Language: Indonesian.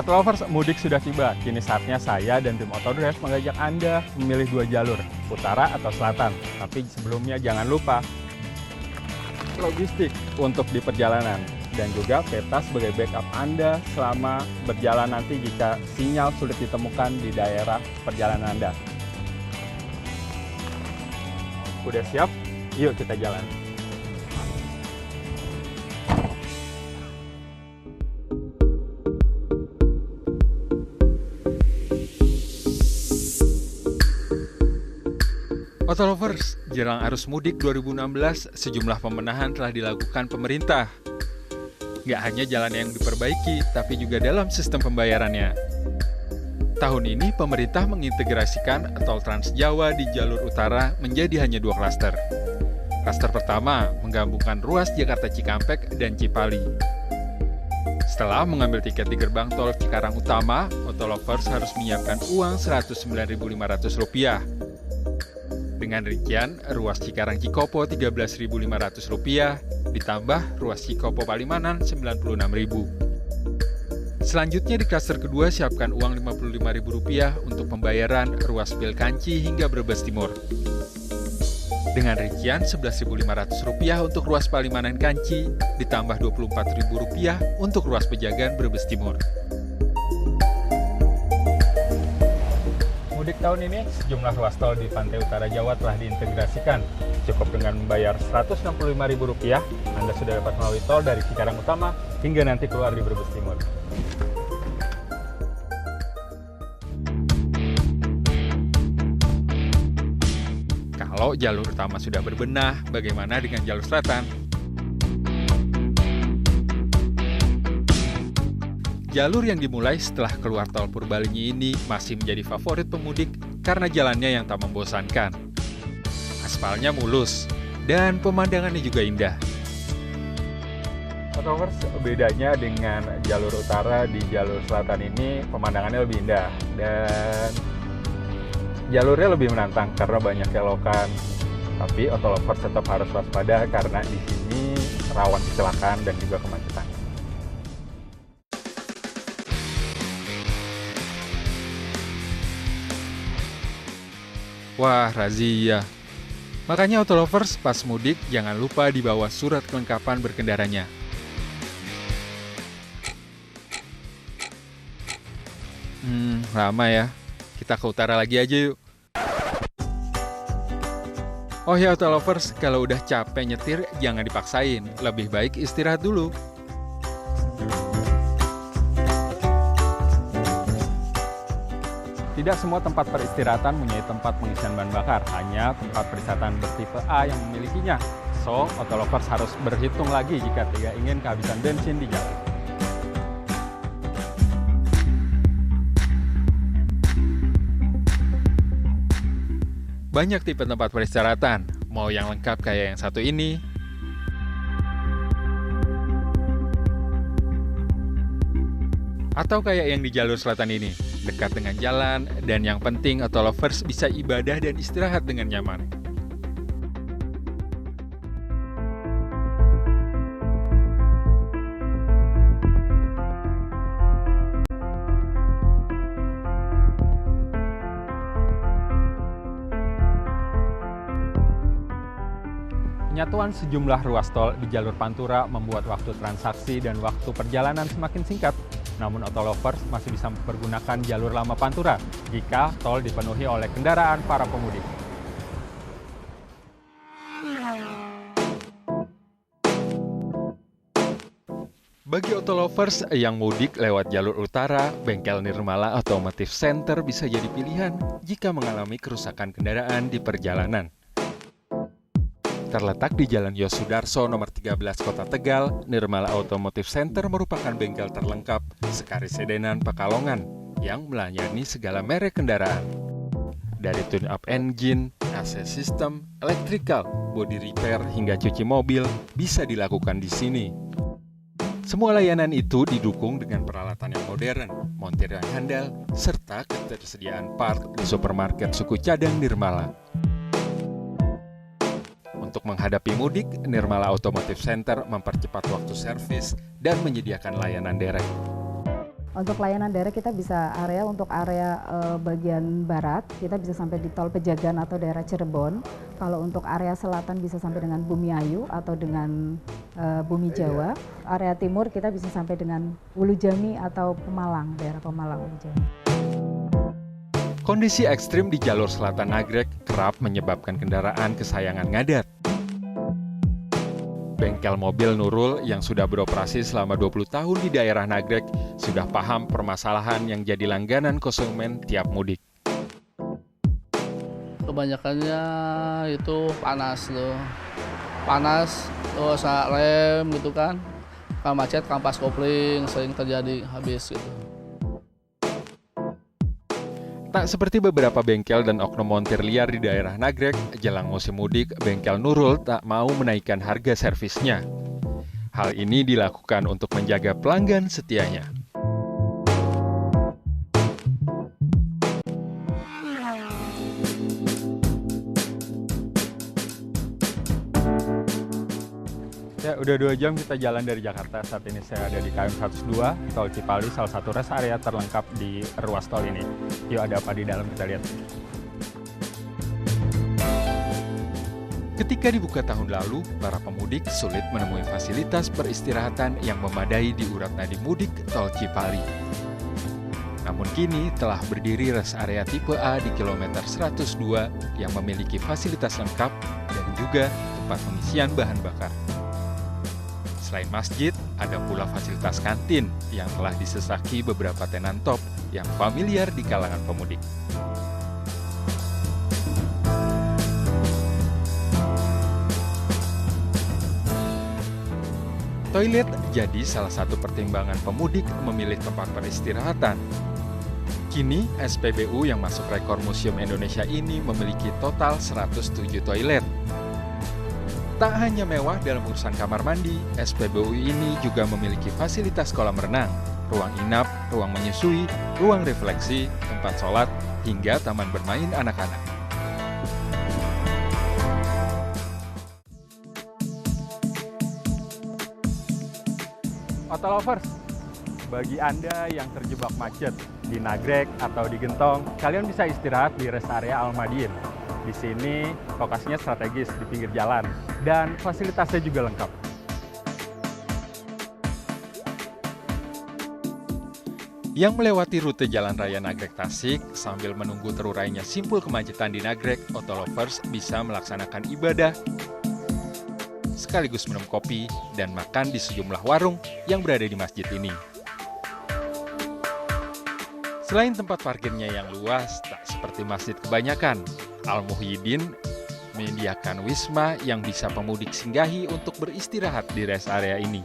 Auto Lovers, mudik sudah tiba. Kini saatnya saya dan tim Autodrive mengajak Anda memilih dua jalur, utara atau selatan. Tapi sebelumnya jangan lupa logistik untuk di perjalanan dan juga peta sebagai backup Anda selama berjalan nanti jika sinyal sulit ditemukan di daerah perjalanan Anda. Udah siap? Yuk kita jalan. Auto Lovers, jelang arus mudik 2016, sejumlah pembenahan telah dilakukan pemerintah. Nggak hanya jalan yang diperbaiki, tapi juga dalam sistem pembayarannya. Tahun ini, pemerintah mengintegrasikan tol Trans Jawa di jalur utara menjadi hanya 2 klaster. Klaster pertama menggabungkan ruas Jakarta Cikampek dan Cipali. Setelah mengambil tiket di gerbang tol Cikarang Utama, Auto Lovers harus menyiapkan uang Rp109.500. Dengan rincian ruas Cikarang Cikopo Rp13.500, ditambah ruas Cikopo Palimanan Rp96.000. Selanjutnya di klaster kedua siapkan uang Rp55.000 untuk pembayaran ruas Pilkanci hingga Brebes Timur. Dengan rincian Rp11.500 untuk ruas Palimanan Kanci, ditambah Rp24.000 untuk ruas Pejagan Brebes Timur. Mudik tahun ini, sejumlah ruas tol di pantai utara Jawa telah diintegrasikan. Cukup dengan membayar Rp165.000, Anda sudah dapat melalui tol dari Cikarang Utama hingga nanti keluar di Brebes Timur. Kalau jalur utama sudah berbenah, bagaimana dengan jalur selatan? Jalur yang dimulai setelah keluar tol Purbalenyi ini masih menjadi favorit pemudik karena jalannya yang tak membosankan. Aspalnya mulus dan pemandangannya juga indah. Auto bedanya dengan jalur utara di jalur selatan ini pemandangannya lebih indah dan jalurnya lebih menantang karena banyak kelokan. Tapi Auto tetap harus waspada karena di sini rawan kecelakaan dan juga kemacetan. Wah, razia. Makanya Auto Lovers pas mudik jangan lupa dibawa surat kelengkapan berkendaranya. Lama ya. Kita ke utara lagi aja yuk. Oh ya Auto Lovers, kalau udah capek nyetir jangan dipaksain. Lebih baik istirahat dulu. Tidak semua tempat peristirahatan mempunyai tempat pengisian bahan bakar, hanya tempat peristirahatan bertipe A yang memilikinya. So, Auto Lovers harus berhitung lagi jika tidak ingin kehabisan bensin di jalan. Banyak tipe tempat peristirahatan, mau yang lengkap kayak yang satu ini, atau kayak yang di jalur selatan ini, dekat dengan jalan, dan yang penting Auto Lovers bisa ibadah dan istirahat dengan nyaman. Penyatuan sejumlah ruas tol di jalur Pantura membuat waktu transaksi dan waktu perjalanan semakin singkat. Namun Auto Lovers masih bisa mempergunakan jalur lama Pantura jika tol dipenuhi oleh kendaraan para pemudik. Bagi Auto Lovers yang mudik lewat jalur utara, bengkel Nirmala Automotive Center bisa jadi pilihan jika mengalami kerusakan kendaraan di perjalanan. Terletak di Jalan Yosudarso nomor 13 Kota Tegal, Nirmala Automotive Center merupakan bengkel terlengkap sekali sedenan Pekalongan yang melayani segala merek kendaraan. Dari tune-up engine, AC system, electrical, body repair hingga cuci mobil bisa dilakukan di sini. Semua layanan itu didukung dengan peralatan yang modern, montir yang handal, serta ketersediaan part di supermarket suku cadang Nirmala. Untuk menghadapi mudik, Nirmala Automotive Center mempercepat waktu servis dan menyediakan layanan derek. Untuk layanan daerah kita bisa untuk area bagian barat, kita bisa sampai di Tol Pejagan atau daerah Cirebon. Kalau untuk area selatan bisa sampai dengan Bumiayu atau dengan Bumi Jawa. Area timur kita bisa sampai dengan Ulu Jami atau Pemalang, daerah Pemalang, Ulu Jami. Kondisi ekstrim di jalur selatan Nagrek kerap menyebabkan kendaraan kesayangan ngadat. Bengkel mobil Nurul yang sudah beroperasi selama 20 tahun di daerah Nagrek sudah paham permasalahan yang jadi langganan konsumen tiap mudik. Kebanyakannya itu panas loh. Panas, terus rem gitu kan. Macet, kampas kopling sering terjadi habis gitu. Tak seperti beberapa bengkel dan oknum montir liar di daerah Nagrek, jelang musim mudik, bengkel Nurul tak mau menaikkan harga servisnya. Hal ini dilakukan untuk menjaga pelanggan setianya. Ya, udah 2 jam kita jalan dari Jakarta. Saat ini saya ada di KM 102, Tol Cipali, salah satu rest area terlengkap di ruas tol ini. Yuk, ada apa di dalam, kita lihat. Ketika dibuka tahun lalu, para pemudik sulit menemui fasilitas peristirahatan yang memadai di urat nadi mudik Tol Cipali. Namun kini telah berdiri rest area tipe A di kilometer 102 yang memiliki fasilitas lengkap dan juga tempat pengisian bahan bakar. Selain masjid, ada pula fasilitas kantin yang telah disesaki beberapa tenan top yang familiar di kalangan pemudik. Toilet jadi salah satu pertimbangan pemudik memilih tempat peristirahatan. Kini, SPBU yang masuk rekor Museum Indonesia ini memiliki total 107 toilet. Tak hanya mewah dalam urusan kamar mandi, SPBU ini juga memiliki fasilitas kolam renang, ruang inap, ruang menyusui, ruang refleksi, tempat sholat, hingga taman bermain anak-anak. Otolovers, bagi Anda yang terjebak macet di Nagrek atau di Gentong, kalian bisa istirahat di rest area Al-Madin. Di sini lokasinya strategis di pinggir jalan dan fasilitasnya juga lengkap. Yang melewati rute Jalan Raya Nagrek Tasik sambil menunggu terurainya simpul kemacetan di Nagrek, Otolovers bisa melaksanakan ibadah sekaligus minum kopi dan makan di sejumlah warung yang berada di masjid ini. Selain tempat parkirnya yang luas, tak seperti masjid kebanyakan, Al-Muhyiddin menyediakan wisma yang bisa pemudik singgahi untuk beristirahat di rest area ini.